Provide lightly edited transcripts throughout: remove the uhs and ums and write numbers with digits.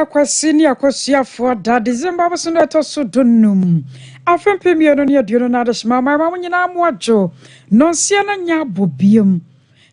Kwasini Akosia for that December was not so dunum. After Premier no near Dunadis, Mamma, Mamma, Mojo, non Siena Yabubium.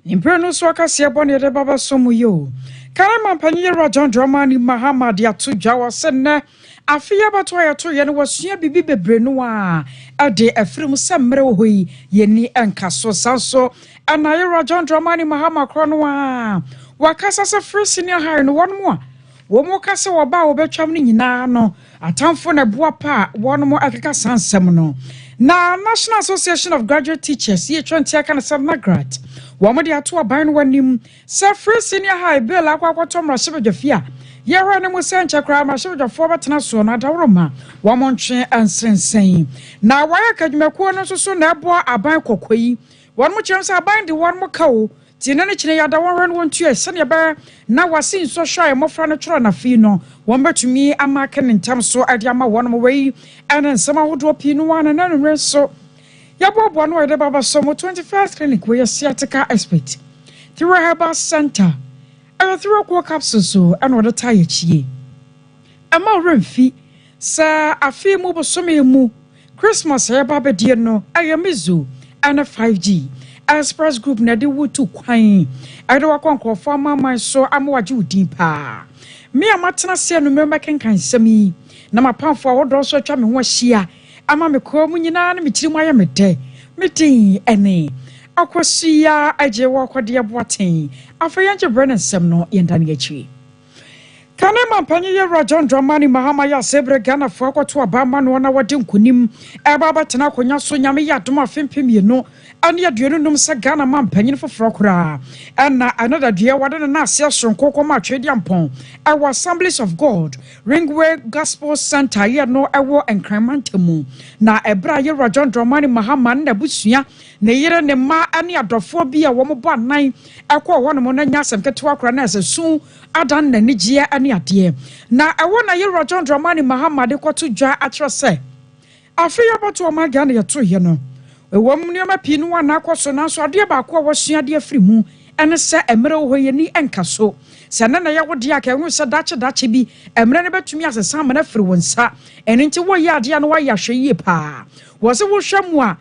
Imperno Swaka Siaboni de Baba Somuyo. Karama Panira John Dramani Mahamad Yatu Jawa Sene. Afia Batoya to Yen was near Bibi Brenoa. A day a film Samrehui, Yeni and Casso Sanso, and Naira John Dramani Mahama Cronoa. Wakasa first senior high and one more. Womo kase waba obetwam ni nyina no atamfo na boapa wono Africa sansem no na National Association of Graduate Teachers ye 20 aka na Sabnagrat womo de ato aban wanim se free senior high bill akwakoto mrahye ye hwa ne mo senche kra mrahye betena so na dawroma womo ntwe ansensen na waya kadwumako no so na ebo aban kokoyi wono kyerem aban de wono kawo Tinani chine yada won tue sene ba na wasin so hwa emofra no tworo na fi no won betumi amaka ne ntam so ade ama won mo wei ene nsema hodo pi no wana na no so yabobo no ede baba so mo 21st clinic we sciatica expert through herbal center through ko capsule so ene wode taye chie ama remfi sa afi mu bosome mu Christmas heba bedie no ayamizu and 5G Express Group na de wutu kwan edo wakonkro for mama so amwaje udin pa me amatena se no memba kenkan sami na mapamfo awodo so atwa me ho ahia ama me ko mu nyina na me kirimu aye me de metin ene akosia aje wo akode boaten afayanche Brennan sem no yenda na achi Kanema Panyera John Dramani Mahama ya sebre Ghana fo akwato abama no na wade nkunim eba batena konya so nyame ya dom afempem no ane aduenu num se Ghana man panyin foforo kura na another dua wade na ase sonko koma atwedi ampon our Assemblies of God Ringway Gospel Center ye no ewo enkramantamu na ebra ye John Dramani Mahama na busua na yire ne ma ane adofo bi a wo mo bo anan ekọ wo no mo na nya asem ketewa kura na asesu adan na nigye ane ade na ewo na ye John Dramani Mahama de kwoto dwa atro se afiya boto ma Ghana ye to ye no ewo mnioma pinu wana akoso na so ade ba ko wo sua de afiri mu ene se emre wo ye ni enkaso se na ya wode aka hu se dache bi emre ne betumi asesa ma na afiri wonsa ene nti wo ye ade na wo ya hwe ye pa wo se wo hwamu a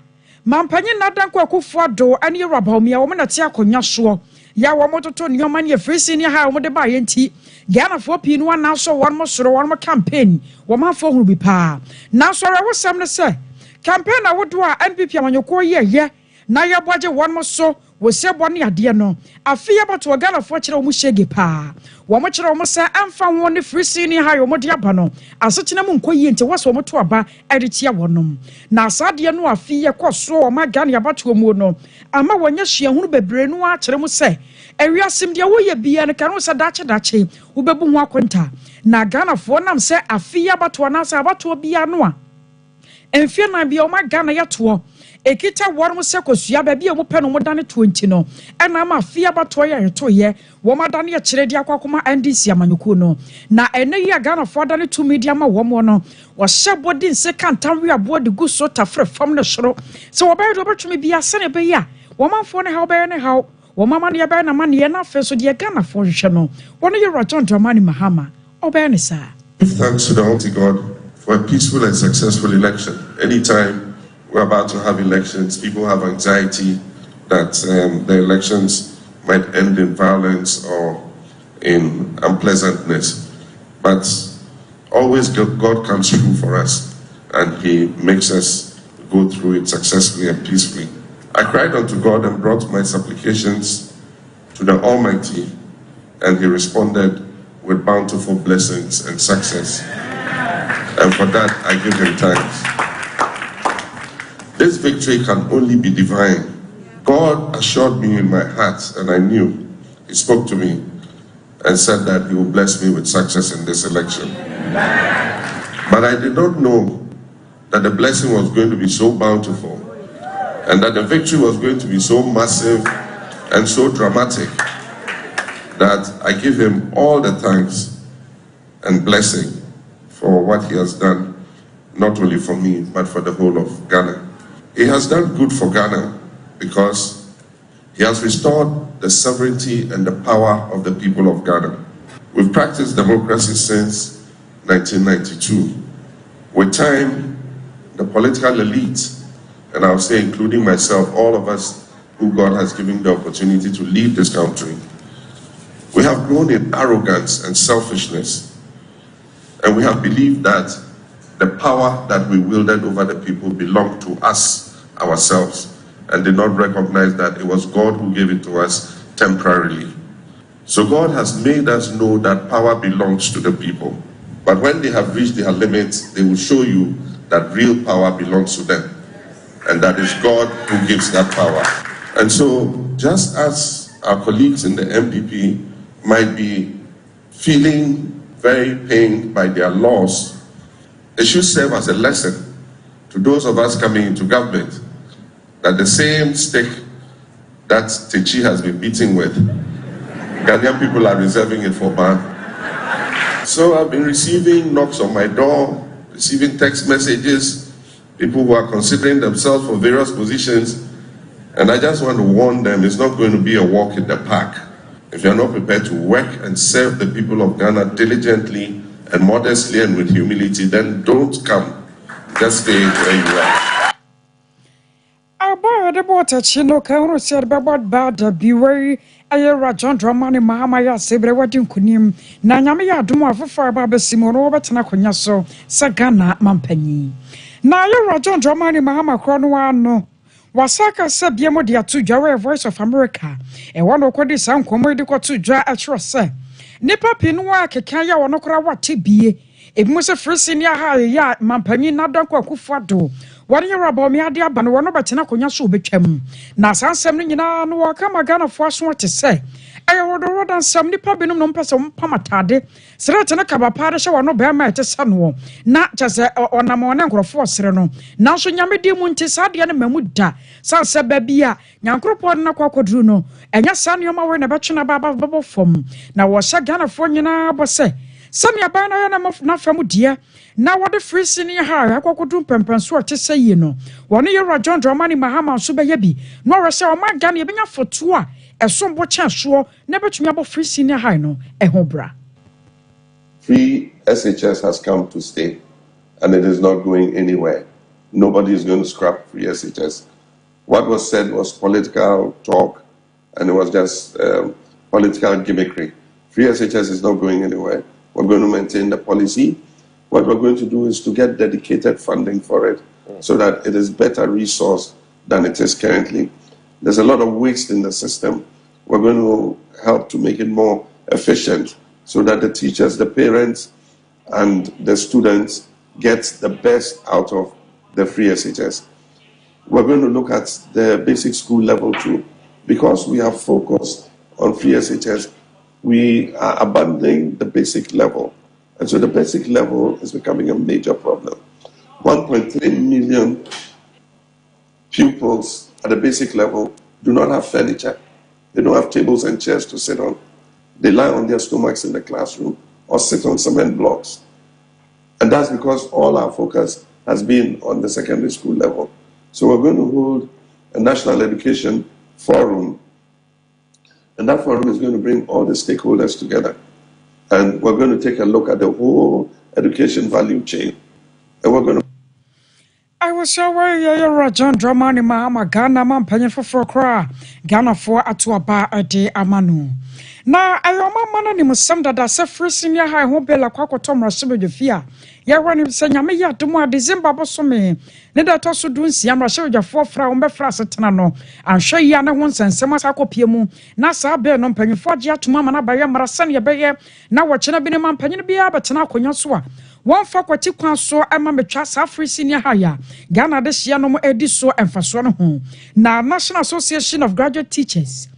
mampanyi na dan ko akofo ado ane ye rabawmia wo na te akonya so ya wo mototo nioma ne free senior ha wo de ba ye nti Ghana for pinu wana so won mo soro won mo campaign wo ma fo huru bi pa na so re wo sem ne se campaign na wodo a NPP amanyoko ye na ya boaje won mo so wo se bone ade no afia bato Ghana for kire wo mu shege pa wo mo kire wo se amfa won ne free senior ha yo mo de aba no asotena mu nkoyi nti wo so mo to aba ade tia wonom na asade no afia koso wo ma Ghana ya bato mu no ama wonya hia hunu bebre no a kire mu se ewiasim dia wo ye bia ne kanu se dache wo bebu ho akonta na Ghana fo nam se afia bato na se abato bia no a enfia na bia o ma Ghana ya to ekita woro se kosua ba bia mo pe no mo dane 20 no ena ma afia bato ya to ye wo ma dane ya kire dia kwakoma NDC amanyoko no na ene ya Ghana fo dane 2 media ma wo mo no wo hye bodin se kantan wi abo de gu so tafre fam no horo se wo ba do betumi bia se ne be ya wo manfo ne ha ba ne ha wo mama ne ba na ma ne na fe so de Ghana fo hwe no wono ye John Dramani Mahama oba ne sa. Thanks to the Almighty God for a peaceful and successful election. Anytime we're about to have elections, people have anxiety that the elections might end in violence or in unpleasantness. But always God comes through for us and He makes us go through it successfully and peacefully. I cried unto God and brought my supplications to the Almighty, and He responded with bountiful blessings and success. And for that, I give Him thanks. This victory can only be divine. God assured me in my heart, and I knew. He spoke to me and said that He will bless me with success in this election. But I did not know that the blessing was going to be so bountiful, and that the victory was going to be so massive and so dramatic, that I give Him all the thanks and blessing for what He has done, not only for me, but for the whole of Ghana. He has done good for Ghana because He has restored the sovereignty and the power of the people of Ghana. We've practiced democracy since 1992. With time, the political elite, and I'll say including myself, all of us who God has given the opportunity to lead this country, we have grown in arrogance and selfishness, and we have believed that the power that we wielded over the people belonged to us, ourselves, and did not recognize that it was God who gave it to us temporarily. So God has made us know that power belongs to the people. But when they have reached their limits, they will show you that real power belongs to them. And that is God who gives that power. And so, just as our colleagues in the MPP might be feeling very pained by their loss, it should serve as a lesson to those of us coming into government that the same stick that Techi has been beating with, Ghanaian people are reserving it for man. So I've been receiving knocks on my door, receiving text messages, people who are considering themselves for various positions, and I just want to warn them, it's not going to be a walk in the park. If you're not prepared to work and serve the people of Ghana diligently and modestly and with humility, then don't come. Just stay where you are. The water chino can said about bad be wary. John Dramani Mahamaya Sebre Wadim Kunim, Nanyamia Duma for Baba Simon over Tanakunyaso, Sagana Mampani. Naya John Dramani Mahama Cronuano. Wasaka said Yamodia to Jaway Voice of America, and one of this uncle to draw a trust. Nipa Pinua Kaya or Nokra what TB. It must a free senior high ya Mampani Nadanko Kufado. 1 year about me, dear, but one of Batanakunya so became. Now, some sending in a no come a gun of force what to say. I ordered on some nipa binum person pamatade. Seratana Cabapara or no bear my son. Not just on a morning or force sereno. Now, so Yami Dimunti Sadian Memuda. San Sababia, Yankropon Naquadruno, and your son, your mother in a bachelor bubble form. Now was a gun of Fonina, but say. Some yabana of Nafamu dear. Now what the free senior high, I could do pempensuar to say, you know. 1 year John Dramani Mahama Subayabi, nor a sell my gun, you been for 2, a somewhat chance sure, never to me about free senior high, no, a hobra. Free SHS has come to stay, and it is not going anywhere. Nobody is going to scrap free SHS. What was said was political talk, and it was just political gimmickry. Free SHS is not going anywhere. We're going to maintain the policy. What we're going to do is to get dedicated funding for it so that it is better resourced than it is currently. There's a lot of waste in the system. We're going to help to make it more efficient so that the teachers, the parents, and the students get the best out of the free SHS. We're going to look at the basic school level too. Because we have focused on free SHS, we are abandoning the basic level. And so the basic level is becoming a major problem. 1.3 million pupils at the basic level do not have furniture. They don't have tables and chairs to sit on. They lie on their stomachs in the classroom or sit on cement blocks. And that's because all our focus has been on the secondary school level. So we're going to hold a national education forum. And that forum is going to bring all the stakeholders together. And we're going to take a look at the whole education value chain. And we're going to... I was away, John Dramani Mahama, Ghana, man, penny for cry, Ghana for Atuaba a day Amanu. Now, I am a man and some that are so free senior high home bella quack Tom Rasibo de Fia. Ya when him saying, ya to more December bossome. Neither also doing Siam show your 4 from Befrasetano, and show Yana once and some Piemu. Nasa bear no penny for Gia to Mamma by Marasania Bayer. Now watching a binaman penny be but now Conyasua. One for what you can so I'm a chas free senior higher. Ghana this year no more ediso and Faswana home. Now National Association of Graduate Teachers.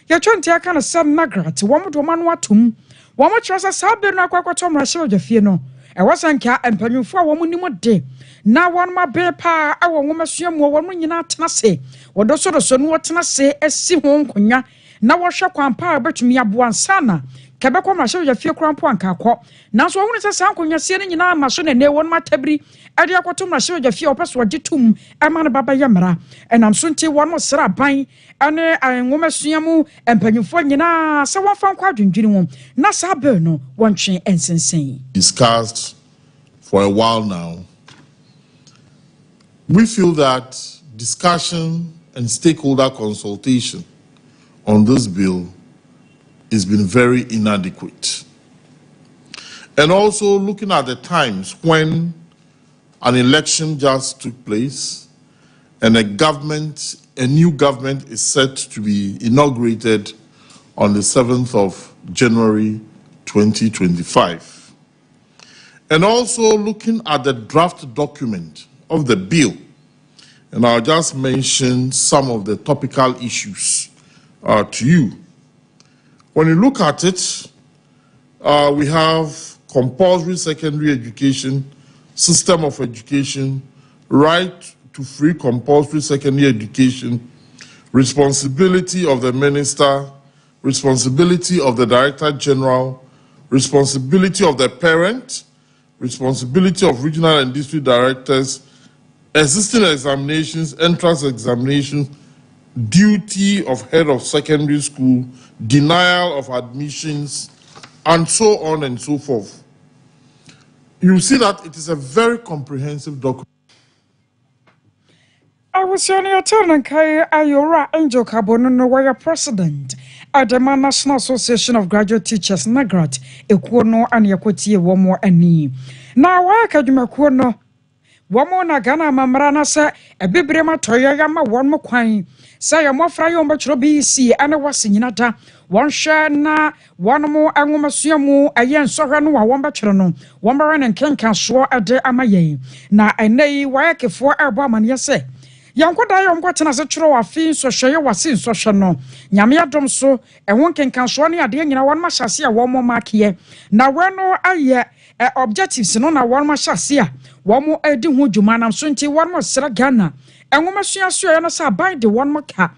You're trying to kind of some Margaret, one with one watum. One much as a sabin like what Tom Rachel de Fieno. I wasn't care and penny for 1 minute day. Now one my bear pa, I won't assume one when you're not say. What does sort of son what I say as see home kunya. Now what shall compare but me up one sana. kebekwa ma hye fie krampo anka kɔ nanso ohunu sɛ saa nkonyasie ne nyina ma so ne ne won matabri ade akoto ma hye fie opeso ogitum ema ne baba yamra enam so nti won mo sra ban ane anwoma suamu empanyufo nyina sɛ won fa nkwa adwendwene ho na saa bill no won twe ensensen discussed for a while now. We feel that discussion and stakeholder consultation on this bill has been very inadequate. And also looking at the times when an election just took place and a new government is set to be inaugurated on the 7th of January 2025. And also looking at the draft document of the bill, and I'll just mention some of the topical issues to you. When you look at it, we have compulsory secondary education, system of education, right to free compulsory secondary education, responsibility of the minister, responsibility of the director general, responsibility of the parent, responsibility of regional and district directors, existing examinations, entrance examinations, duty of head of secondary school, denial of admissions, and so on and so forth. You see that it is a very comprehensive document. I was on your turn and Kai Ayora Angel Carbono, where president at the National Association of Graduate Teachers, Nagrat, Equono, and Yakoti, one more any. Now, why can you make one na Ghana Mamrana, sir, a bibrema toya yama, one more quine. Say a more fry on much BC, and I was in Yata, one share na, one more, and one masuamu, a yen sorano, one batrono, one baron and can swore at the Amaye. Now, I nay, why for a woman, yes, sir. Yankoda yomkwatena se tro afi so hweye wase so hwe no nyame adom so ehon kenkan so ne ade nyina won ma hyase a won mo makie na weno aye objectives no na won ma hyase a won mo edi ho dwuma nam so nti won mo sra Ghana enwoma sua so no sa ban de won mo ka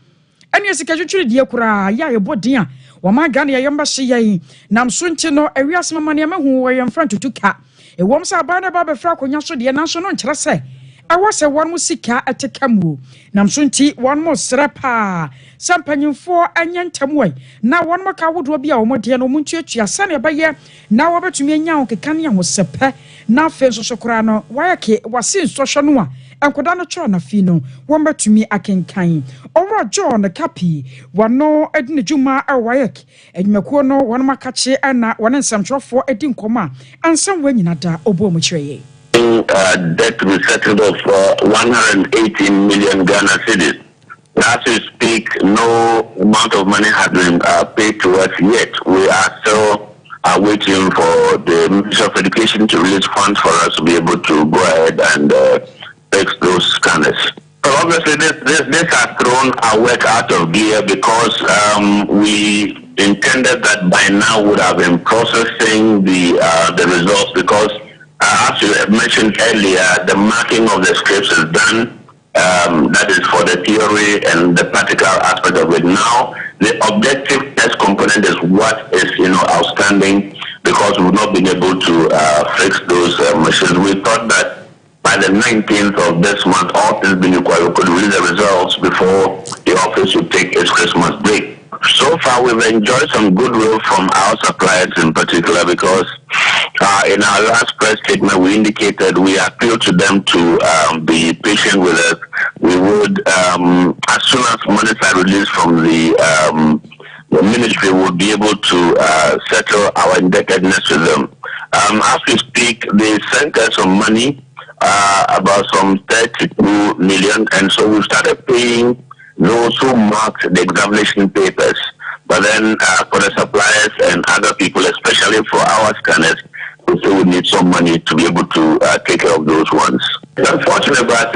ene esika twetwere die kura ya ye bodin a won ma Ghana ye yomba hye ye nam so nti no awiase mamane ma hu wo ye mfran tutuka e wom sa ban de ba be fra konya so de nan so no nkyere se I was a one musika at a camu. Namsunti, one more srapa. Some penny for a yantamway. Now one more would be a modiano munchurch, ya son by year. Now over to me now, Kanya was sepe. Now fence socrano, Wayake was seen socianua. And Kodana Chona Fino, one to me a king kind. Over John the capi, one no Edna Juma a Wayak, and Makono, one makache, and one and some drop for a dinkoma, and some winning at the Obomutre. Debt resettled of 118 million Ghana cedis. As we speak, no amount of money has been paid to us yet. We are still waiting for the Ministry of Education to release funds for us to be able to go ahead and fix those scanners. So obviously, this has thrown our work out of gear because we intended that by now we would have been processing the results because as you mentioned earlier, the marking of the scripts is done. That is for the theory and the practical aspect of it. Now, the objective test component is what is outstanding because we've not been able to fix those machines. We thought that by the 19th of this month, all things being equal, we could release the results before the office would take its Christmas break. So far, we've enjoyed some goodwill from our suppliers in particular because in our last press statement, we indicated we appealed to them to be patient with us. We would, as soon as monies are released from the ministry, we'll be able to settle our indebtedness with them. As we speak, they sent us some money, about some 32 million, and so we started paying those who marked the examination papers. But then for the suppliers and other people, especially for our scanners, we still would need some money to be able to take care of those ones. It's unfortunate, but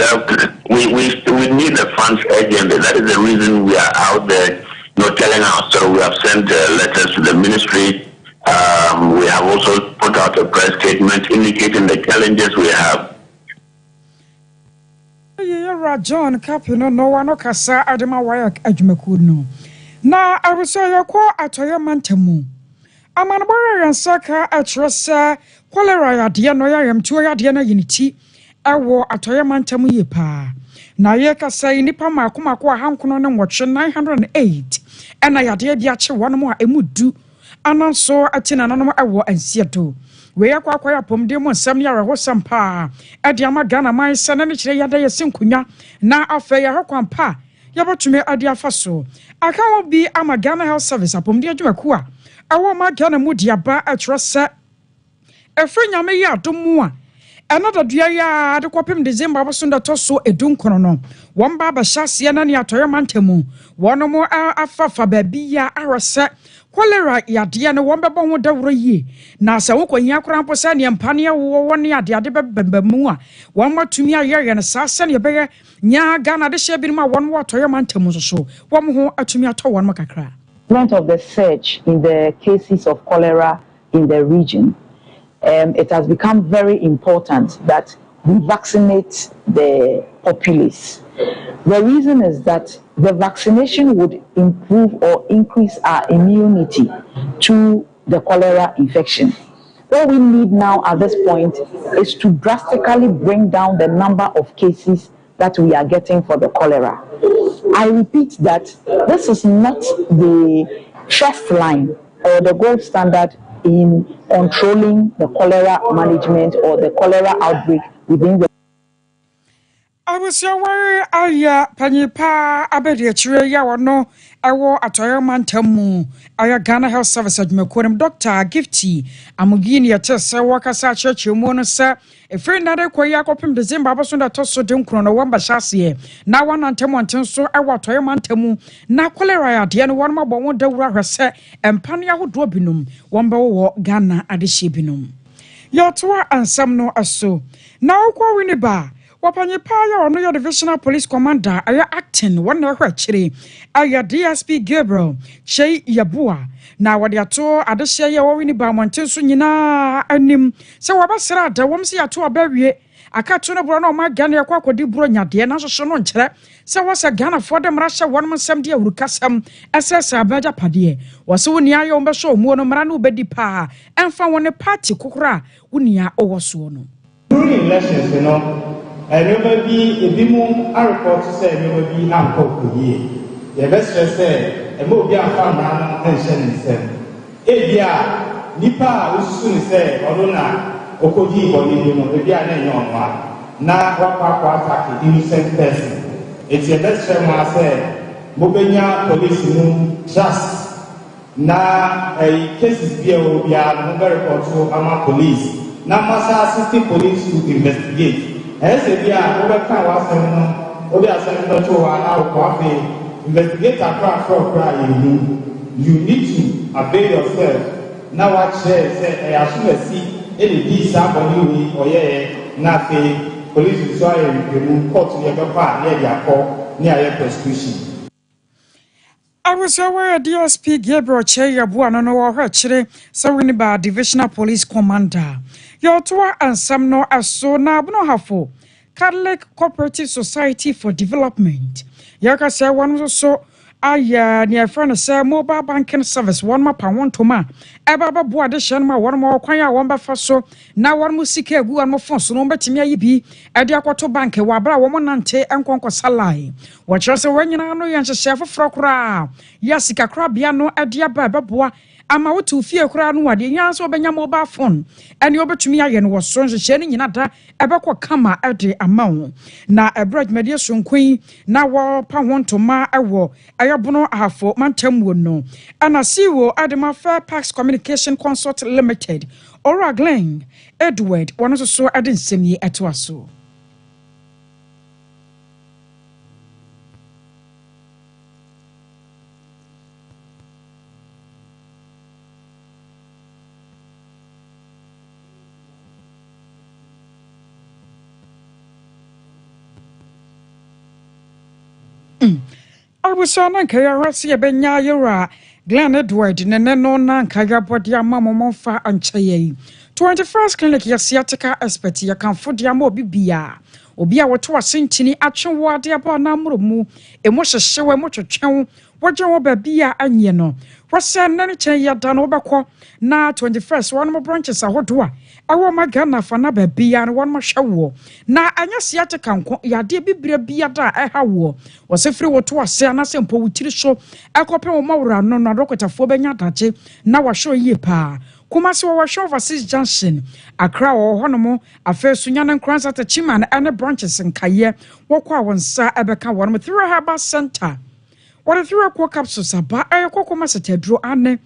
we need the funds urgently. That is the reason we are out there, telling our story. We have sent letters to the ministry. We have also put out a press statement indicating the challenges we have. John Capino, no one kasa Adama Wayak Ajmakuno. Now I was say your call at your mantamu. Amanabara yansaka atrasa cholera yade no yam tuo yade na yiniti ewo atoyemantam yepa na ye kasai nipa makomako ahankono ne nwotwe 908 ena yade bi ache wonom a emudu ananso atina nanom ewo ansieto we yakwa ya pomde mu nsam ya reho Sompa ade ama Ghana man sene ne kire yade yesinkunya na afa ya hwampa yabotume ade afaso aka wo bi ama Ghana Health Service apomde adwumaku a awo ma Ghana mu diaba atrasa efrenyame ya adomu a another dua ya de kopem December abosunda toso edunkono no won ba ba hyase na ne atoyemantemu wono afafa babi ya arose cholera yade ne won bebo ho dawro yie na se wokohia korampo sa ne mpane wo woni ade bembamu a won matumi ayeye ne sase ne beye nya Ghana de hye bi ma won wo atoyemantemu so won ho atumi ato won makakra. Of the surge in the cases of cholera in the region, it has become very important that we vaccinate the populace. The reason is that the vaccination would improve or increase our immunity to the cholera infection. What we need now at this point is to drastically bring down the number of cases that we are getting for the cholera. I repeat that this is not the first line or the gold standard in controlling the cholera management or the cholera outbreak within the I was aware aya panipa abedi chire ya wono ewo atoyemantemu aya Ghana Health Service adwumakuo Dr. Gifty amugini yetese wakasa churchill mu no se efre na de koyi akopem December abosunda toso de nkro no wamba hyase na wanantemu antenso ewo atoyemantemu na cholera ya de no won mabɔ wo dawura hwese empane ahodo binum womba wo Ghana adehye binum yotoa ansam no aso na okwa wini ba wapanye pa ya ono ya divisional police commander aya acting wona hwa chire aya DSP Gabriel Chei Yabua na wade ato adehye ya woni ba montenso nyina anim se wabasra da wom se yato abawie akato no bro na ma Ghana yakwa akodi bro nyade na soso no nkyere se wasa Ghana for dem rasha wonum nsam de awurukasam esesa abaja pade wase woni ayo ombehso omuo no mara no obedi pa emfa woni party kokora woni a owoso no during elections remember be a bimum a report to say remember be am ko ye the best say e mo bi afa mra no tension nsem e bia nipa ususu ni say odona okodi boni bi no bia na enyo onwa na wakwa attack innocent person it's the best say ma say mo benya police mu trust na cases bia o bia no be report to ama police na masa assist police to investigate. As a year, over time, was over a senator to allow coffee, investigate a crack for crying. You need to obey yourself. Now, what say, I should see any piece somebody or nothing. Police is trying to move court to your car near your call near your prescription. I was aware DSP Gabriel Chei Yabua no wa chire so wini ba divisional police commander yotoa ansam no aso na abno hafo Catholic Cooperative Society for Development yaka say one so aya near friend say mobile banking service one ma pa won to ma eba ba bo ade hye ma won ma kwan a won ba fa so na won mu sika egu won mo phone so no betimi ayi bi ade akoto bank wa bra won nante enkonko salai wo kire se wanyina no ye nhye foforo kra ya sika kra bia no ade aba beboa ama wotu fie kra no wade nya so obenya mobile phone ene obetumi aye no wo so nhye ne nyina da ebekọ kama ade ama wo na ebraj medie sonkwan na wo pa won to ma ewo ayabono ahafo mantam wo no ana siwo adema fair Pax Communication Consult Limited Ora Glen Edward one so ade nsemi eto aso I was on Kaya Rassia Benya Yura, Glen Edward, no Nankaya Bodia Mamma Fa and Chaye. 21st Clinic Yasiatica Expert, Yakan Fodia Mobibia. Obia watu wa sintini action wadia ba na murumu emoshe shewe mocho chen wagye wo ba bia anye no wasa nane chen ya da no obekọ na 21st one mo branches ahodo a ewo magana fa na ba bia no one mo hwewo na anya sia te kanko ya de bibire bia da eha wo wosefiri wo to ase na se mpo wutiri so ekopem wo mawura no no adokotafo benya daje na wahwe yie pa kuma se wo hwe overseas junction akra wo honomo afesu nya na nkransa ta chiman ene branches nkaye wo kwa wonsa ebeka wo no 3 Herbal Center. What if you are capsules about a cocoa master draw ane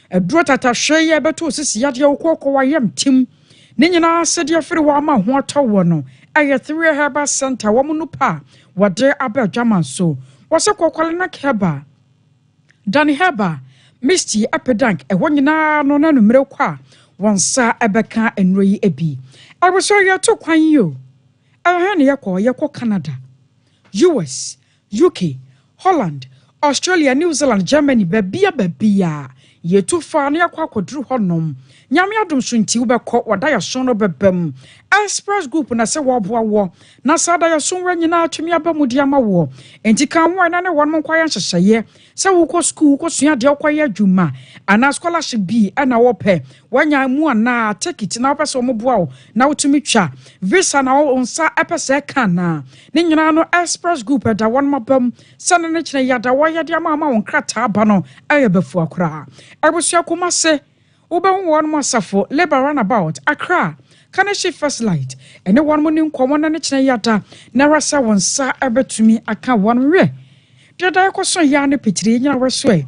a draw tata shay beto sisi yadia cocoa yam tim. Nina said your free wama water one. A 3 Herbal Center womanupa what there about German so was a cocolina heba. Danny Heba, Misty Epidank, a one na no numero qua, one sa ebeka and Ray Ebi. I was sorry I took one you. I heard Yako Canada, US, UK, Holland. Australia, New Zealand, Germany, bebia. Ye too far near Quaco Honom. Nyamia dum sunti ubeko wadaya sono bebem. Express group na se war. Na sada ya sunwe nyina atumi abamudiama wo. Enti kan wo na ne won mo kwaya hyehyeye. Se wo ko school ko sua de kwaya adwuma. Ana scholarship bi na wo pe. Wanya mu na ticket na opese mo boa wo. Na wotumi twa. Visa na wo nsa epese kana. Ne nyina no express group da won mabam. Sane ne kine ya da wo ya de ama won krata ba no aye befu akra. Ebusua kuma se Uben one more safo, labor runabout, Accra, Kanashi First Light, and the one morning common and yata, never saw one sa ever to me, I can't one re. Did I so yarn pitri in your sway?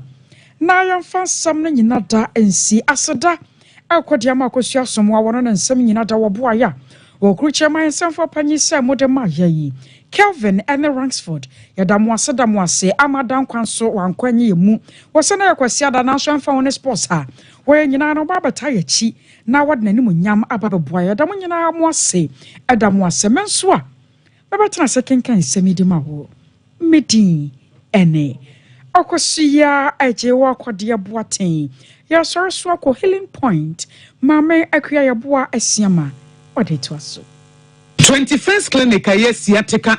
Now I am found something in that and see Asada. I could Yamako share some one and some in other boya. Or creature my son for Penny Sam with the Maye. Kelvin and the Rangsford, Yadamwasa Damwase, Amadam Quanso, one Quany mu, was an aquasia that nation found a sports her, where you know Baba Tayachi, now what Nanimu Yam Ababa boy, Adamina Mwase, Adamwase Mensua. Baba Transakin can semi dimawo. Midi, ene. Okosia, Ajewa Quadia Boatin, ya sorry swako healing point, Mame Akia Boa Esiama, what it was so. 21st Clinic, yes, Siatica